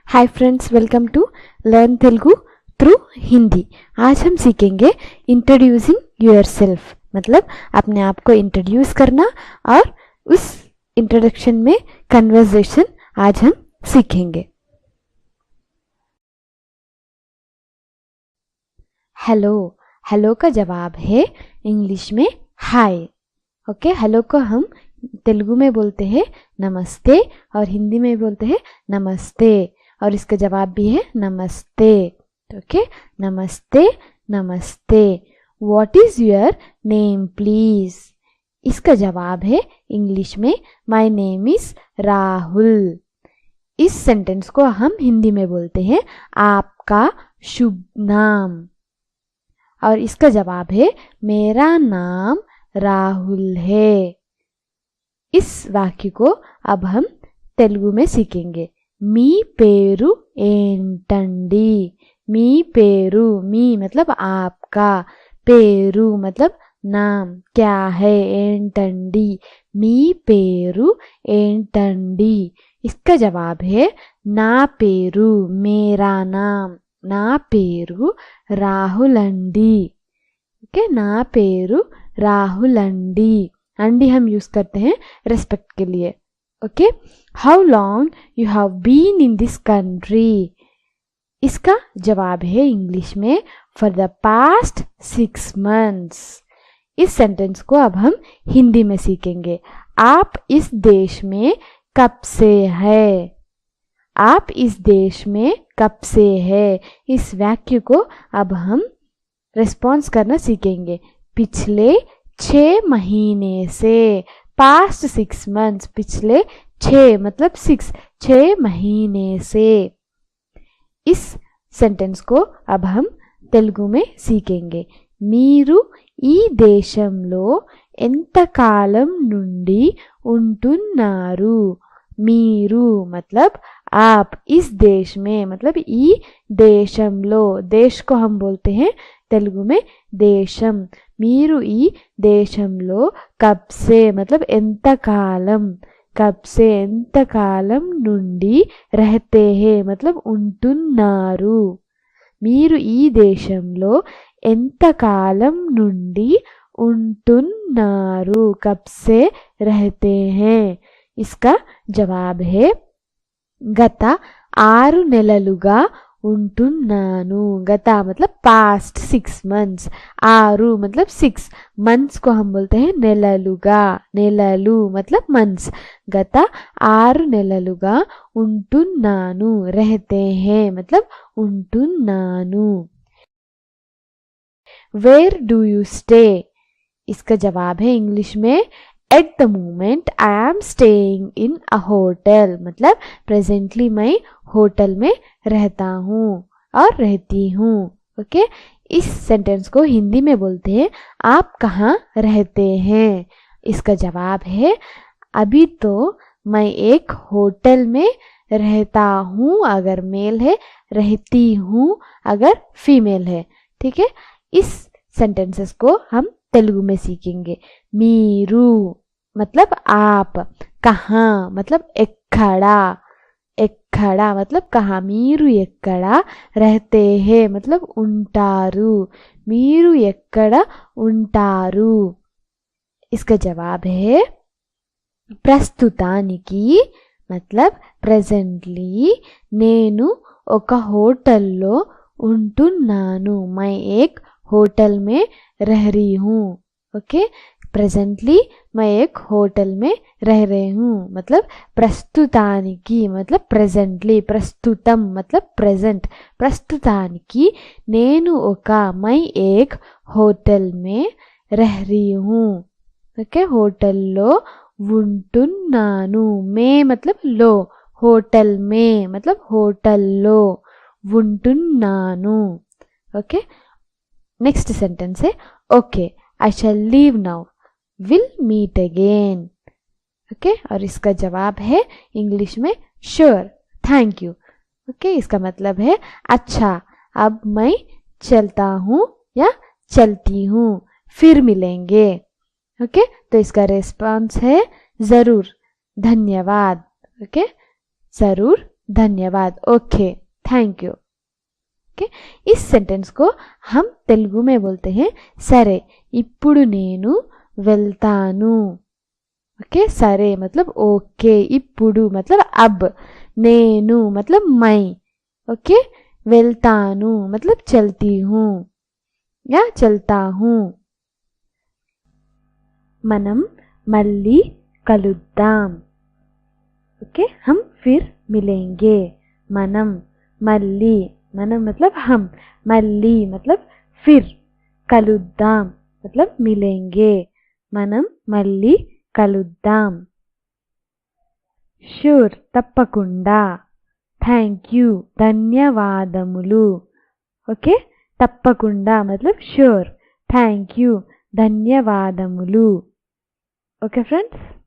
Hi friends, welcome to learn Telugu through Hindi. आज हम सीखेंगे इंट्रोड्यूसिंग योरसेल्फ, मतलब अपने आप को इंट्रोड्यूस करना और उस इंट्रोडक्शन में कन्वर्सेशन आज हम सीखेंगे। हेलो, हेलो का जवाब है इंग्लिश में हाय। ओके, हेलो को हम तेलुगु में बोलते हैं नमस्ते और हिंदी में बोलते हैं नमस्ते, और इसका जवाब भी है नमस्ते। ओके, नमस्ते नमस्ते। What is your name please? इसका जवाब है इंग्लिश में माय नेम इज राहुल। इस सेंटेंस को हम हिंदी में बोलते हैं आपका शुभ नाम, और इसका जवाब है मेरा नाम राहुल है। इस वाक्य को अब हम तेलुगु में सीखेंगे। मी पेरू एंटंडी। मी पेरू, मी मतलब आपका, पेरू मतलब नाम क्या है, एंटंडी, मी पेरू एंटंडी। इसका जवाब है ना पेरू मेरा नाम, ना पेरू राहुलंडी। ओके, ना पेरू राहुलंडी। अंडी हम यूज करते हैं रेस्पेक्ट के लिए। Okay, how long you have been in this country? इसका जवाब है इंग्लिश में फॉर द पास्ट 6 months। इस सेंटेंस को अब हम हिंदी में सीखेंगे। आप इस देश में कब से है? आप इस देश में कब से है? इस वाक्य को अब हम रिस्पॉन्स करना सीखेंगे। पिछले 6 महीने से, पास्ट 6 months, पिछले 6 मतलब 6 महीने से। इस सेंटेंस को अब हम तेलुगु में सीखेंगे। మీరు ఈ దేశంలో ఎంతకాలం నుండి ఉంటున్నారు? మీరు मतलब आप, इस देश में मतलब ई देशंलो, देश को हम बोलते हैं तेलुगु में देशम। मीरू ई देशंलो कब से मतलब ఎంతకాలం, कब से ఎంతకాలం నుండి रहते हैं मतलब ఉంటున్నారు। మీరు ఈ దేశంలో ఎంతకాలం నుండి ఉంటున్నారు, कब से रहते हैं। इसका जवाब है గత 6 నెలలుగా ఉంటున్నాను। गता मतलब पास्ट 6 months, 6 मतलब 6, मंथ्स को हम बोलते हैं నెలలుగా, నెలలు मतलब मंथ्स। गత 6 నెలలుగా ఉంటున్నాను, रहते हैं मतलब ఉంటున్నాను। Where do you stay? इसका जवाब है इंग्लिश में at the moment I am staying in a hotel, मतलब प्रेजेंटली मैं होटल में रहता हूँ और रहती हूँ। ओके, इस सेंटेंस को हिंदी में बोलते हैं आप कहाँ रहते हैं? इसका जवाब है अभी तो मैं एक होटल में रहता हूँ अगर मेल है, रहती हूँ अगर फीमेल है। ठीक है, इस सेंटेंसेस को हम तेलुगु में सीखेंगे। मीरू मतलब आप, कहाँ मतलब ఎక్కడా, ఎక్కడా मतलब कहाँ, మీరు ఎక్కడ, रहते हैं मतलब ఉంటారు, మీరు ఎక్కడ ఉంటారు। इसका जवाब है ప్రస్తుతానికి मतलब प्रेजेंटली నేను ఒక హోటల్లో ఉంటున్నాను, मैं एक होटल में रह रही हूँ। ओके, प्रेजेंटली मैं एक होटल में रह रही हूँ मतलब प्रस्तुतानिकी मतलब प्रेजेंटली, प्रस्तुतम मतलब प्रेजेंट, प्रस्तुतानिकी నేను ఒక, मैं एक होटल में रह रही हूँ। ओके, होटల్లో ఉంటున్నాను, మే मतलब लो, होटल में मतलब होटల్లో ఉంటున్నాను। ओके, नेक्स्ट सेंटेंस है okay I shall leave now, will meet again. Okay, और इसका जवाब है इंग्लिश में श्योर, थैंक यू। ओके, इसका मतलब है अच्छा अब मैं चलता हूँ या चलती हूँ, फिर मिलेंगे। ओके, तो इसका रिस्पॉन्स है जरूर, धन्यवाद। ओके, जरूर धन्यवाद. Okay, thank you. ओके, इस सेंटेंस को हम तेलुगु में बोलते हैं सरे इप्पुडु नेनु वेल्तानु. ओके, सरे मतलब ओके, इप्पुडु मतलब अब, नेनु मतलब मैं. ओके, वेल्तानु मतलब चलती हूँ या चलता हूँ. मनम मल्ली कलुद्दाम. ओके, हम फिर मिलेंगे. मनम मल्ली, मनम मतलब हम, मल्ली मतलब फिर, कलुद्दाम मतलब मिलेंगे. मनम मल्ली कलुद्दाम. షూర్ తప్పకుండా, థ్యాంక్ యూ ధన్యవాదములు. ఓకే, తప్పకుండా मतलब श्योर, थैंक यू ధన్యవాదములు. Okay friends.